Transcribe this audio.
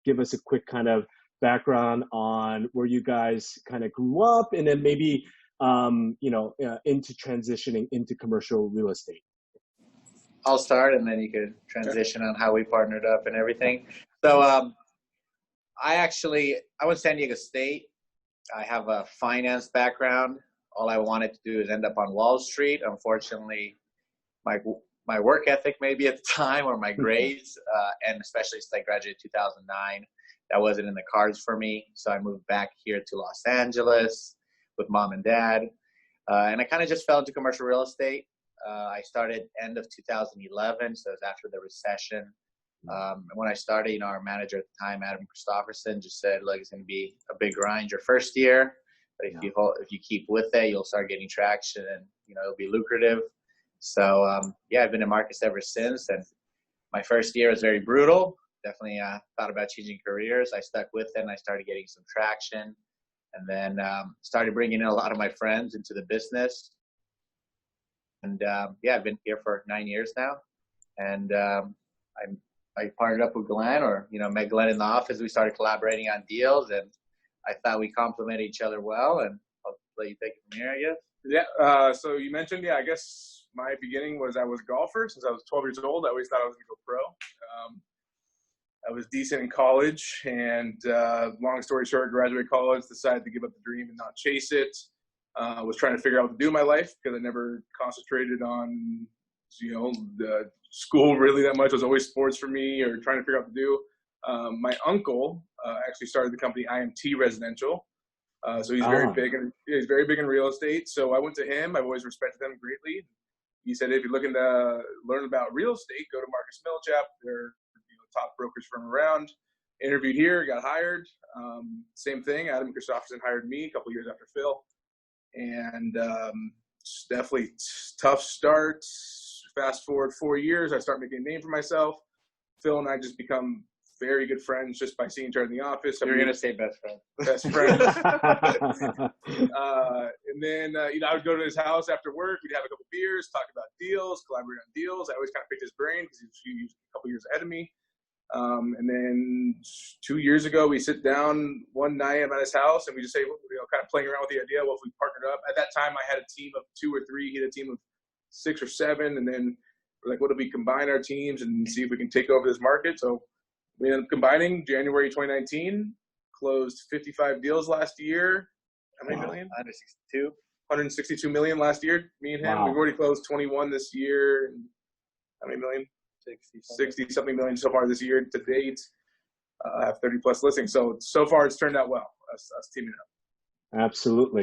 give us a quick kind of background on where you guys kind of grew up, and then maybe into transitioning into commercial real estate. I'll start, and then you could transition on how we partnered up and everything. So I went to San Diego State. I have a finance background. All I wanted to do is end up on Wall Street. Unfortunately, my work ethic maybe at the time, or my grades, and especially since I graduated in 2009, that wasn't in the cards for me. So I moved back here to Los Angeles with mom and dad. And I kind of just fell into commercial real estate. I started end of 2011, so it was after the recession. And when I started, our manager at the time, Adam Christofferson, just said, look, it's going to be a big grind your first year. But if you keep with it, you'll start getting traction, and, it'll be lucrative. So, I've been in Marcus ever since. And my first year was very brutal. Definitely thought about changing careers. I stuck with it, and I started getting some traction. And then started bringing in a lot of my friends into the business. And, I've been here for 9 years now. And I partnered up with Glen, met Glen in the office. We started collaborating on deals, and I thought we complemented each other well. And I'll let you take it from here, I guess. Yeah. So you mentioned, I guess my beginning was I was a golfer. Since I was 12 years old, I always thought I was going to go pro. I was decent in college, and long story short, graduated college, decided to give up the dream and not chase it. Was trying to figure out what to do in my life because I never concentrated on, the school really that much. It was always sports for me, or trying to figure out what to do. My uncle actually started the company IMT Residential. So he's very big, and he's very big in real estate. So I went to him. I've always respected him greatly. He said, if you're looking to learn about real estate, go to Marcus Millichap. They're top brokerage firm around. Interviewed here, got hired. Same thing. Adam Christofferson hired me a couple years after Phil. And definitely tough start. Fast forward 4 years, I start making a name for myself. Phil and I just become very good friends just by seeing each other in the office. You're going to say best friend. Best friends. And then, I would go to his house after work. We'd have a couple beers, talk about deals, collaborate on deals. I always kind of picked his brain because he was a couple years ahead of me. And then 2 years ago, we sit down one night at his house, and we just say, kind of playing around with the idea, well, if we partnered up. At that time, I had a team of 2 or 3. He had a team of 6 or 7. And then we're like, what if we combine our teams and see if we can take over this market? So we ended up combining January 2019, closed 55 deals last year. How many million? 162. 162 million last year, me and him. Wow. We've already closed 21 this year. And how many million? 60 something million so far this year to date. I have 30 plus listings. So far it's turned out well, us teaming up. Absolutely.